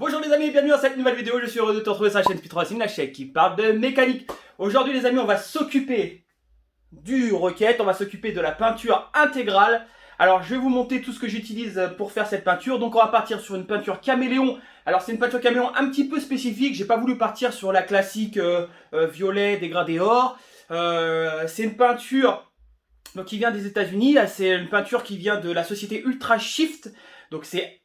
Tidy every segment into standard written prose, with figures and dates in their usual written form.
Bonjour les amis, bienvenue dans cette nouvelle vidéo, je suis heureux de te retrouver sur la chaîne Speed Racing, la chaîne qui parle de mécanique. Aujourd'hui les amis, on va s'occuper du Rocket, on va s'occuper de la peinture intégrale. Alors je vais vous montrer tout ce que j'utilise pour faire cette peinture. Donc on va partir sur une peinture caméléon. Alors c'est une peinture caméléon un petit peu spécifique, j'ai pas voulu partir sur la classique violet dégradé or. C'est une peinture donc, qui vient des États-Unis, c'est une peinture qui vient de la société Ultra Shift. Donc c'est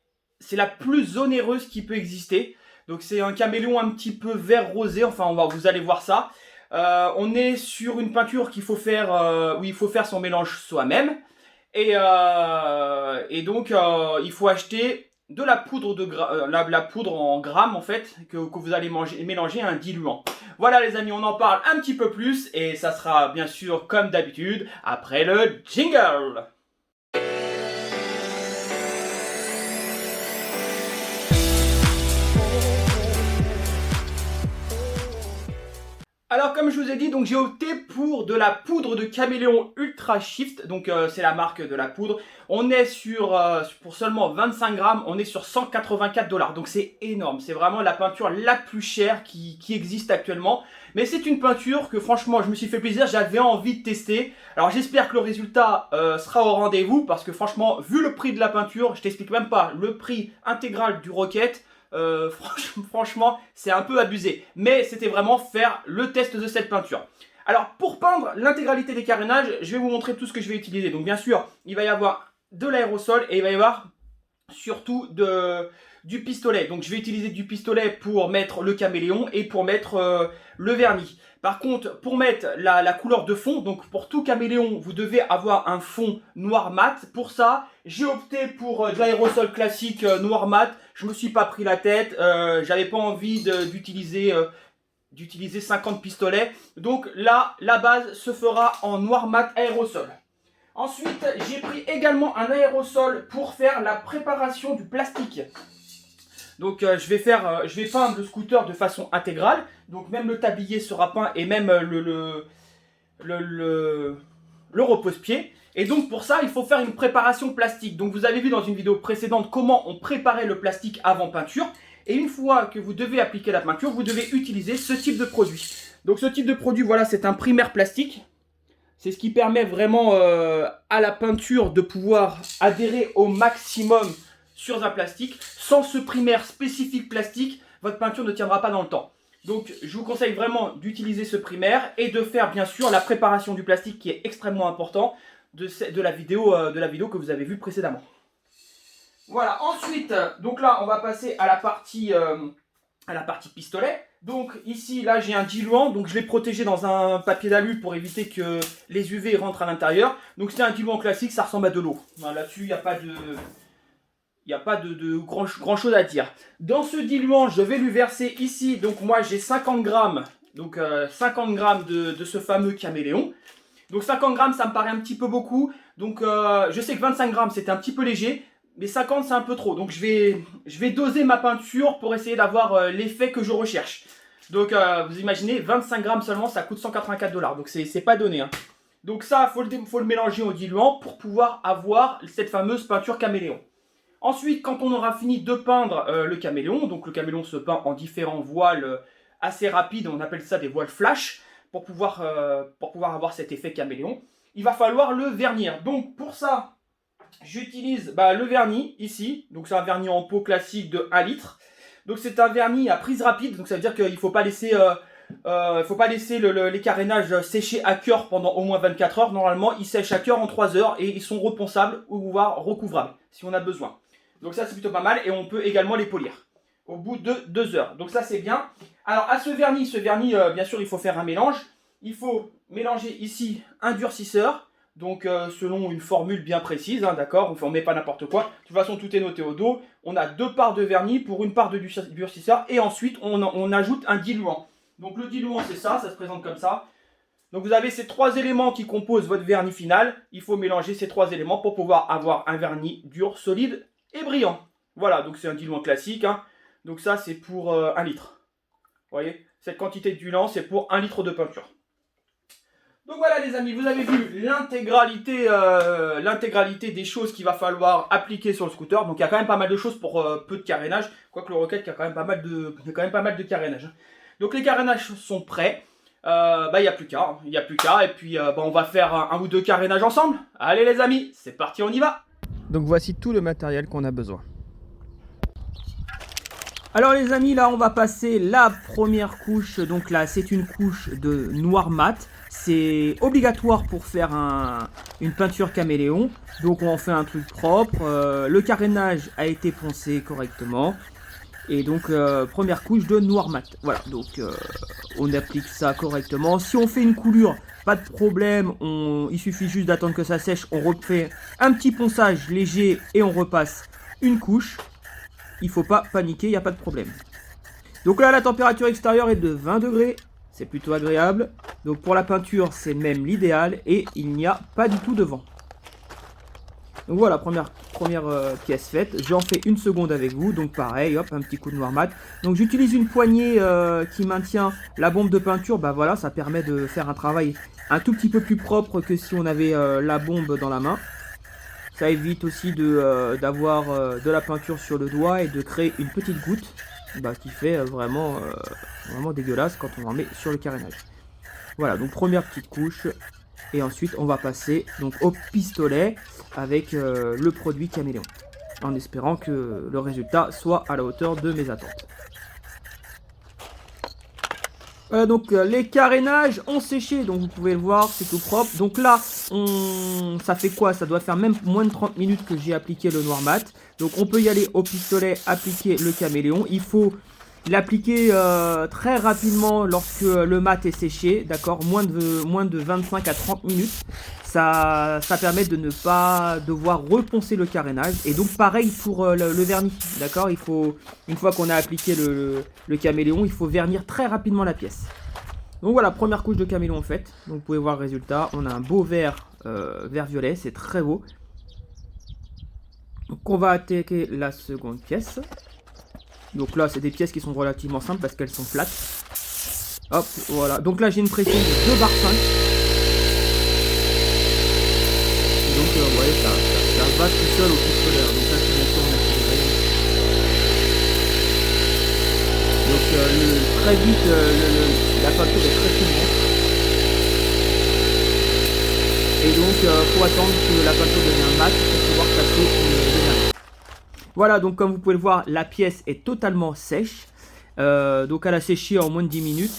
la plus onéreuse qui peut exister. Donc c'est un caméléon un petit peu vert rosé, enfin vous allez voir ça. On est sur une peinture qu'il faut faire, où il faut faire son mélange soi-même. Et donc il faut acheter de la poudre, la poudre en grammes en fait, que vous allez mélanger à un diluant. Voilà les amis, on en parle un petit peu plus et ça sera bien sûr comme d'habitude après le jingle. Alors comme je vous ai dit, donc j'ai opté pour de la poudre de caméléon Ultra Shift, donc c'est la marque de la poudre. On est sur, pour seulement 25 grammes, on est sur 184 $, donc c'est énorme. C'est vraiment la peinture la plus chère qui existe actuellement. Mais c'est une peinture que franchement je me suis fait plaisir, j'avais envie de tester. Alors j'espère que le résultat sera au rendez-vous, parce que franchement, vu le prix de la peinture, je t'explique même pas le prix intégral du Rocket. Franchement, c'est un peu abusé. Mais c'était vraiment faire le test de cette peinture. Alors, pour peindre l'intégralité des carénages, je vais vous montrer tout ce que je vais utiliser. Donc, bien sûr, il va y avoir de l'aérosol et il va y avoir surtout du pistolet. Donc, je vais utiliser du pistolet pour mettre le caméléon et pour mettre le vernis. Par contre, pour mettre la couleur de fond, donc pour tout caméléon, vous devez avoir un fond noir mat. Pour ça, j'ai opté pour de l'aérosol classique noir mat. Je me suis pas pris la tête, j'avais pas envie d'utiliser 50 pistolets. Donc là, la base se fera en noir mat aérosol. Ensuite, j'ai pris également un aérosol pour faire la préparation du plastique. Donc je vais peindre le scooter de façon intégrale. Donc même le tablier sera peint et même le repose-pied. Et donc pour ça, il faut faire une préparation plastique. Donc vous avez vu dans une vidéo précédente comment on préparait le plastique avant peinture. Et une fois que vous devez appliquer la peinture, vous devez utiliser ce type de produit. Donc ce type de produit, voilà, c'est un primaire plastique. C'est ce qui permet vraiment à la peinture de pouvoir adhérer au maximum sur un plastique. Sans ce primaire spécifique plastique, votre peinture ne tiendra pas dans le temps. Donc je vous conseille vraiment d'utiliser ce primaire et de faire bien sûr la préparation du plastique qui est extrêmement important de la vidéo que vous avez vue précédemment. Voilà, ensuite, donc là on va passer à la partie pistolet. Donc ici, là j'ai un diluant, donc je l'ai protégé dans un papier d'alu pour éviter que les UV rentrent à l'intérieur. Donc c'est un diluant classique, ça ressemble à de l'eau. Là-dessus, il n'y a pas de grand chose à dire. Dans ce diluant, je vais lui verser ici, donc moi j'ai 50 grammes, donc 50 grammes de ce fameux caméléon. Donc 50 grammes, ça me paraît un petit peu beaucoup. Donc je sais que 25 grammes, c'était un petit peu léger. Mais 50 c'est un peu trop, donc je vais doser ma peinture pour essayer d'avoir l'effet que je recherche. Donc vous imaginez, 25 grammes seulement, ça coûte 184 $, donc c'est pas donné. Hein. Donc ça, faut le mélanger au diluant pour pouvoir avoir cette fameuse peinture caméléon. Ensuite, quand on aura fini de peindre le caméléon, donc le caméléon se peint en différents voiles assez rapides, on appelle ça des voiles flash, pour pouvoir avoir cet effet caméléon, il va falloir le vernir. Donc pour ça, j'utilise le vernis ici, donc c'est un vernis en pot classique de 1 litre. Donc c'est un vernis à prise rapide, donc ça veut dire qu'il ne faut pas laisser, les carénages sécher à cœur pendant au moins 24 heures. Normalement, ils sèchent à cœur en 3 heures et ils sont reponçables ou voire recouvrables si on a besoin. Donc ça c'est plutôt pas mal et on peut également les polir au bout de 2 heures. Donc ça c'est bien. Alors à ce vernis, bien sûr il faut faire un mélange. Il faut mélanger ici un durcisseur. Donc selon une formule bien précise, hein, d'accord, on ne met pas n'importe quoi. De toute façon, tout est noté au dos. On a 2 parts de vernis pour une part de durcisseur. Et ensuite, on ajoute un diluant. Donc le diluant, c'est ça se présente comme ça. Donc vous avez ces 3 éléments qui composent votre vernis final. Il faut mélanger ces 3 éléments pour pouvoir avoir un vernis dur, solide et brillant. Voilà, donc c'est un diluant classique. Hein. Donc ça, c'est pour 1 litre. Vous voyez, cette quantité de diluant, c'est pour 1 litre de peinture. Donc voilà les amis, vous avez vu l'intégralité des choses qu'il va falloir appliquer sur le scooter. Donc il y a quand même pas mal de choses pour peu de carénage. Quoique le Rocket, il y a quand même pas mal de carénage. Donc les carénages sont prêts. Il n'y a plus qu'à. Et puis on va faire un ou deux carénages ensemble. Allez les amis, c'est parti, on y va. Donc voici tout le matériel qu'on a besoin. Alors les amis, là on va passer la première couche. Donc là c'est une couche de noir mat. C'est obligatoire pour faire une peinture caméléon. Donc on en fait un truc propre. Le carénage a été poncé correctement. Et donc première couche de noir mat. Voilà, donc on applique ça correctement. Si on fait une coulure, pas de problème. Il suffit juste d'attendre que ça sèche. On refait un petit ponçage léger et on repasse une couche. Il ne faut pas paniquer, il n'y a pas de problème. Donc là la température extérieure est de 20 degrés. C'est plutôt agréable. Donc pour la peinture, c'est même l'idéal. Et il n'y a pas du tout de vent. Donc voilà, première pièce faite. J'en fais une seconde avec vous. Donc pareil, hop, un petit coup de noir mat. Donc j'utilise une poignée qui maintient la bombe de peinture. Bah voilà, ça permet de faire un travail un tout petit peu plus propre que si on avait la bombe dans la main. Ça évite aussi d'avoir de la peinture sur le doigt et de créer une petite goutte qui fait vraiment dégueulasse quand on en met sur le carénage. Voilà, donc première petite couche. Et ensuite on va passer donc au pistolet avec le produit caméléon. En espérant que le résultat soit à la hauteur de mes attentes. Voilà, donc les carénages ont séché, donc vous pouvez le voir, c'est tout propre. Donc là, ça fait quoi? Ça doit faire même moins de 30 minutes que j'ai appliqué le noir mat. Donc on peut y aller au pistolet, appliquer le caméléon. Il faut l'appliquer très rapidement lorsque le mat est séché, d'accord, moins de 25 à 30 minutes. Ça permet de ne pas devoir reponcer le carénage. Et donc pareil pour le vernis, d'accord. Il faut, une fois qu'on a appliqué le caméléon, il faut vernir très rapidement la pièce. Donc voilà, première couche de caméléon faite. Donc vous pouvez voir le résultat. On a un beau vert violet, c'est très beau. Donc on va attaquer la seconde pièce. Donc là, c'est des pièces qui sont relativement simples parce qu'elles sont plates. Hop, voilà. Donc là, j'ai une pression de 2 bar 5. Donc, vous voyez, ça va tout seul au pistolet. Donc là, c'est bien sûr, on a accéléré. Donc, très vite, la peinture est très fumante. Et donc, faut attendre que la peinture devienne mate pour pouvoir passer le vernis. Voilà, donc comme vous pouvez le voir, la pièce est totalement sèche. Donc elle a séché en moins de 10 minutes.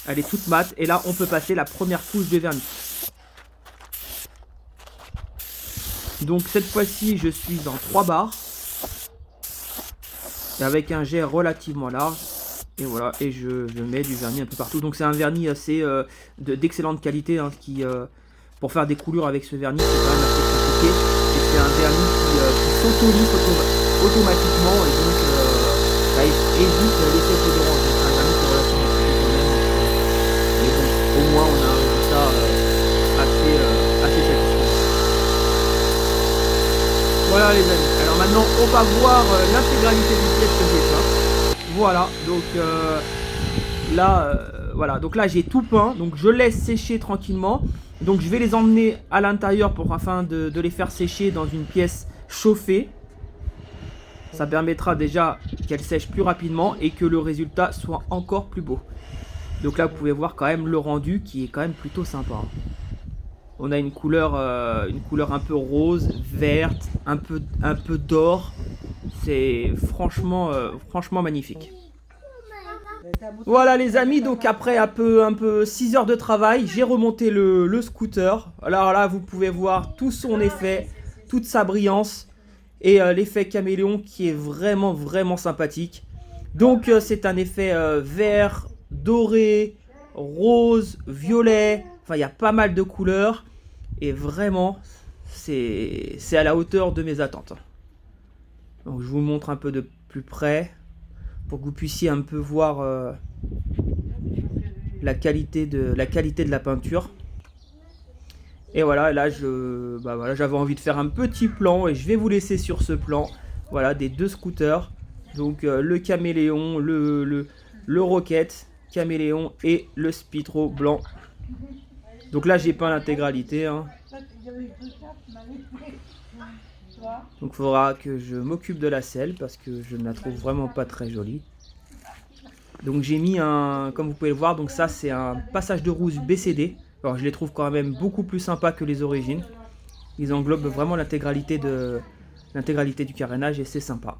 Elle est toute mate. Et là, on peut passer la première couche de vernis. Donc cette fois-ci, je suis en 3 bars. Avec un jet relativement large. Et voilà, et je mets du vernis un peu partout. Donc c'est un vernis assez d'excellente qualité. Hein, pour faire des coulures avec ce vernis, c'est quand même assez compliqué. Et c'est un vernis qui s'auto-lisse automatiquement, et donc ça évite l'effet colorant. C'est un vernis qui est relativement compliqué quand même. Mais bon, au moins on a un résultat assez satisfaisant. Voilà les amis. Alors maintenant on va voir l'intégralité des pièces que j'ai peint. Voilà, donc voilà, donc là j'ai tout peint, donc je laisse sécher tranquillement. Donc je vais les emmener à l'intérieur afin de les faire sécher dans une pièce chauffée. Ça permettra déjà qu'elles sèchent plus rapidement et que le résultat soit encore plus beau. Donc là vous pouvez voir quand même le rendu qui est quand même plutôt sympa. On a une couleur un peu rose, verte, un peu d'or. C'est franchement magnifique. Voilà les amis, donc après un peu 6 heures de travail, j'ai remonté le scooter. Alors là vous pouvez voir tout son effet, toute sa brillance et l'effet caméléon qui est vraiment sympathique. Donc c'est un effet vert, doré, rose, violet, enfin il y a pas mal de couleurs et vraiment c'est à la hauteur de mes attentes. Donc je vous montre un peu de plus près pour que vous puissiez un peu voir la qualité de la peinture. Et voilà, là j'avais envie de faire un petit plan et je vais vous laisser sur ce plan, voilà, des 2 scooters. Donc le caméléon, le Rocket caméléon et le Speedro blanc. Donc là, j'ai peint l'intégralité. Hein. Donc il faudra que je m'occupe de la selle parce que je ne la trouve vraiment pas très jolie. Donc j'ai mis un, comme vous pouvez le voir, donc ça c'est un passage de rouge BCD. Alors je les trouve quand même beaucoup plus sympas que les origines. Ils englobent vraiment l'intégralité du carénage et c'est sympa.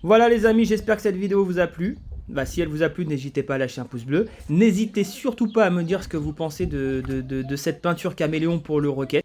Voilà les amis, j'espère que cette vidéo vous a plu. Si elle vous a plu, n'hésitez pas à lâcher un pouce bleu. N'hésitez surtout pas à me dire ce que vous pensez de cette peinture caméléon pour le Rocket.